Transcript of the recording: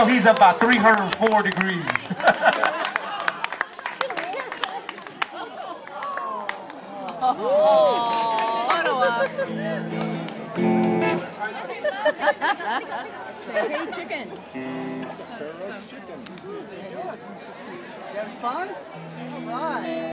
know he's about 304 degrees. Photo op. Say, hey, chicken. Chicken. You having fun? All right.